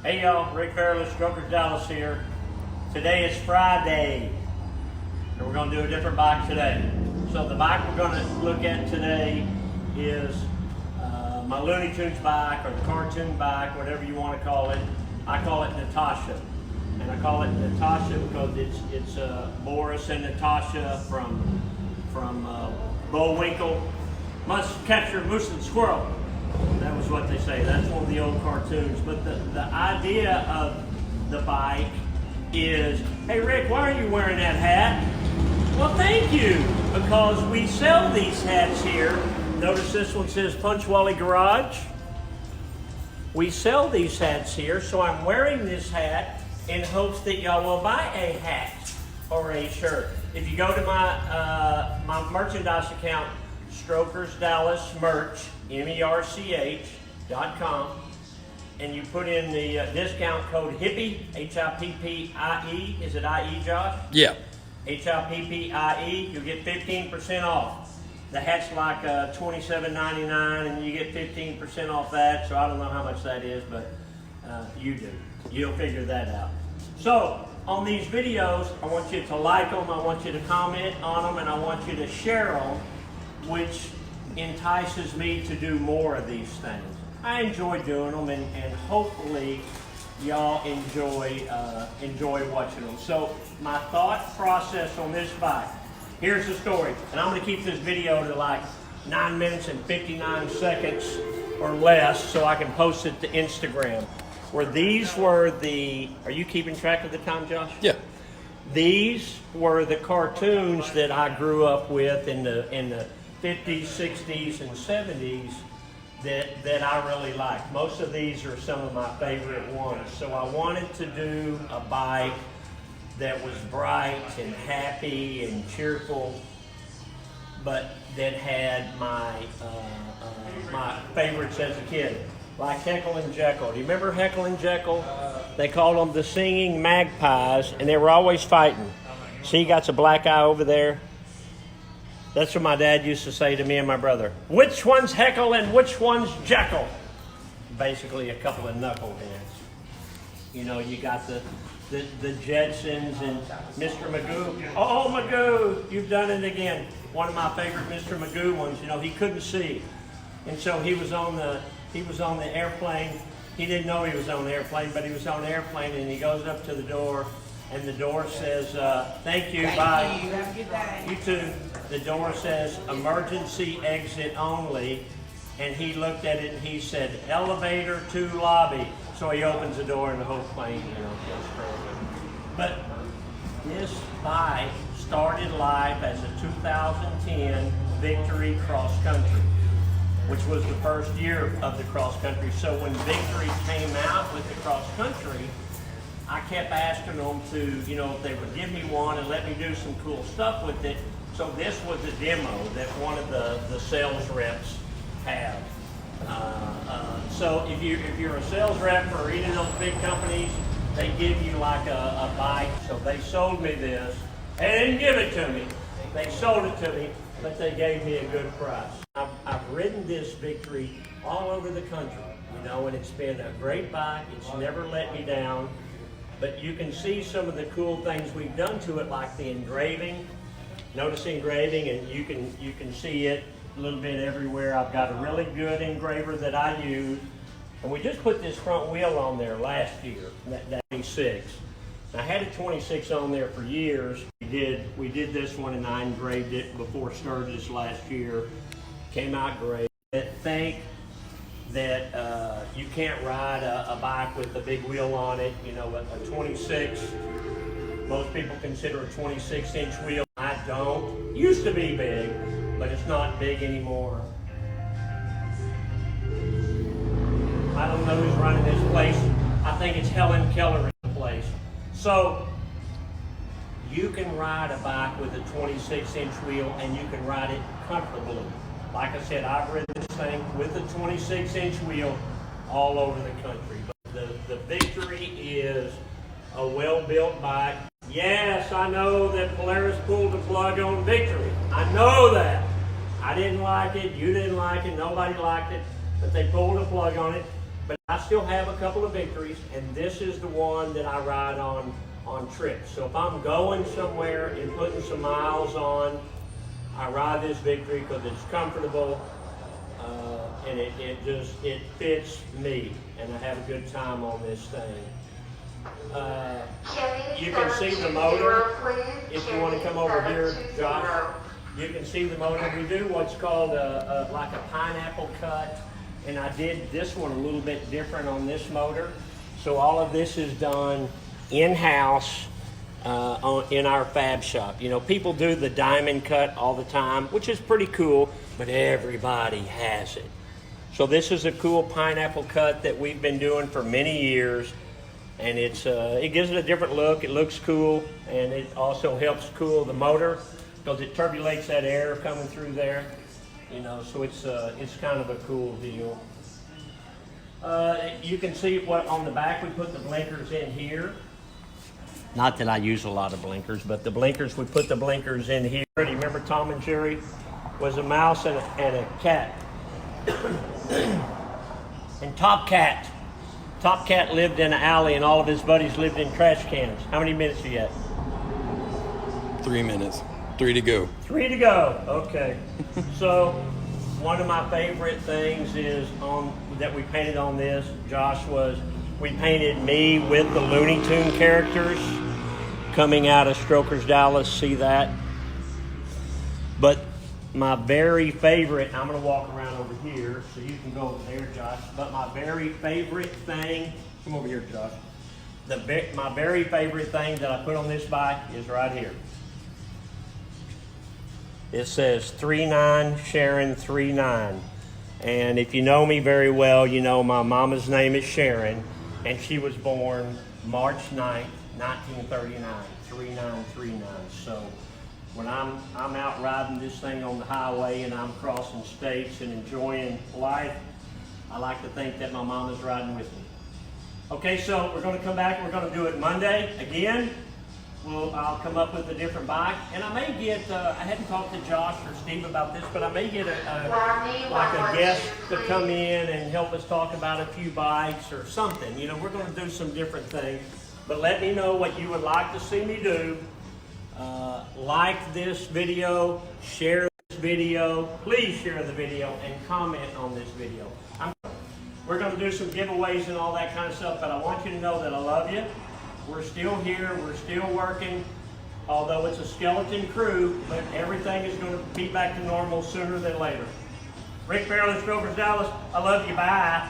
Hey y'all, Rick Fairless, Strokers Dallas here. Today is Friday, and we're going to do a different bike today. So the bike we're going to look at today is my Looney Tunes bike, or the cartoon bike, whatever you want to call it. I call it Natasha, and I call it Natasha because it's Boris and Natasha from Bullwinkle. Must capture Moose and Squirrel. That was what they say. That's one of the old cartoons. But the idea of the bike is, hey Rick, why are you wearing that hat? Well, thank you, because we sell these hats here. Notice this one says Punchwally Garage. We sell these hats here, so I'm wearing this hat in hopes that y'all will buy a hat or a shirt. If you go to my merchandise account, Strokers Dallas Merch, MERCH.com, and you put in the discount code HIPPIE, HIPPIE. Is it IE, Josh? Yeah. HIPPIE, you'll get 15% off. The hat's like $27.99, and you get 15% off that, so I don't know how much that is, but you do. You'll figure that out. So, on these videos, I want you to like them, I want you to comment on them, and I want you to share them, which entices me to do more of these things. I enjoy doing them, and hopefully y'all enjoy watching them. So my thought process on this bike, here's the story, and I'm going to keep this video to like 9 minutes and 59 seconds or less so I can post it to Instagram. Where these were the, are you keeping track of the time, Josh? Yeah. These were the cartoons that I grew up with in the 50s, 60s, and 70s that I really liked. Most of these are some of my favorite ones. So I wanted to do a bike that was bright and happy and cheerful, but that had my favorites as a kid, like Heckle and Jekyll. Do you remember Heckle and Jekyll? They called them the singing magpies, and they were always fighting. See, you got a black eye over there? That's what my dad used to say to me and my brother. Which one's Heckle and which one's Jekyll? Basically a couple of knuckleheads. You know, you got the Jetsons and Mr. Magoo. Oh, Magoo, you've done it again. One of my favorite Mr. Magoo ones, you know, he couldn't see. And so he was on the airplane. He didn't know he was on the airplane, but he was on the airplane, and he goes up to the door, and the door says, thank you, bye. Thank you, have a good day. You too. The door says, emergency exit only, and he looked at it and he said, elevator to lobby. So he opens the door and the whole plane, you know, goes crazy. But this bike started life as a 2010 Victory Cross Country, which was the first year of the cross country. So when Victory came out with the cross country, I kept asking them to, you know, if they would give me one and let me do some cool stuff with it. So this was a demo that one of the sales reps had. So if you're a sales rep for any of those big companies, they give you like a bike. So they sold me this. They didn't give it to me. They sold it to me, but they gave me a good price. I've ridden this Victory all over the country, you know, and it's been a great bike. It's never let me down. But you can see some of the cool things we've done to it, like the engraving. Notice the engraving, and you can see it a little bit everywhere. I've got a really good engraver that I use. And we just put this front wheel on there last year, that 26. I had a 26 on there for years. We did this one, and I engraved it before Sturgis last year. Came out great. I think that you can't ride a bike with a big wheel on it. You know, a 26, most people consider a 26-inch wheel. I don't. Used to be big, but it's not big anymore. I don't know who's running this place. I think it's Helen Keller in the place. So you can ride a bike with a 26-inch wheel, and you can ride it comfortably. Like I said, I've ridden this thing with a 26-inch wheel all over the country. But the Victory is a well-built bike. Yes, I know that Polaris pulled the plug on Victory. I know that. I didn't like it, you didn't like it, nobody liked it, but they pulled the plug on it. But I still have a couple of victories, and this is the one that I ride on trips. So if I'm going somewhere and putting some miles on, I ride this victory because it's comfortable, and it fits me, and I have a good time on this thing. You can see the motor. If you want to come over here, Josh, you can see the motor. We do what's called like a pineapple cut, and I did this one a little bit different on this motor. So all of this is done in-house in our fab shop. You know, people do the diamond cut all the time, which is pretty cool, but everybody has it. So this is a cool pineapple cut that we've been doing for many years, and it gives it a different look. It looks cool, and it also helps cool the motor because it turbulates that air coming through there. You know, so it's kind of a cool deal. You can see what on the back we put the blinkers in here. Not that I use a lot of blinkers, but the blinkers, we put the blinkers in here. Do you remember Tom and Jerry? Was a mouse and a cat. And Top Cat lived in an alley, and all of his buddies lived in trash cans. How many minutes are you at? 3 minutes. 3 to go. 3 to go. Okay. So one of my favorite things is that we painted on this, Josh, was we painted me with the Looney Tune characters coming out of Strokers Dallas. See that? But my very favorite, I'm going to walk around over here so you can go over there, Josh. But my very favorite thing, come over here, Josh. My very favorite thing that I put on this bike is right here. It says 39 Sharon 39. And if you know me very well, you know my mama's name is Sharon, and she was born March 9th, 1939, 3939. So when I'm out riding this thing on the highway and I'm crossing states and enjoying life, I like to think that my mama's riding with me. Okay, so we're going to come back and we're going to do it Monday again. I'll come up with a different bike, and I may get, I hadn't talked to Josh or Steve about this, but I may get like a guest to come in and help us talk about a few bikes or something. You know, we're going to do some different things, but let me know what you would like to see me do. Like this video, share this video, please share the video, and comment on this video. We're going to do some giveaways and all that kind of stuff, but I want you to know that I love you. We're still here, we're still working, although it's a skeleton crew, but everything is going to be back to normal sooner than later. Rick Farrell, Strokers Dallas, I love you, bye.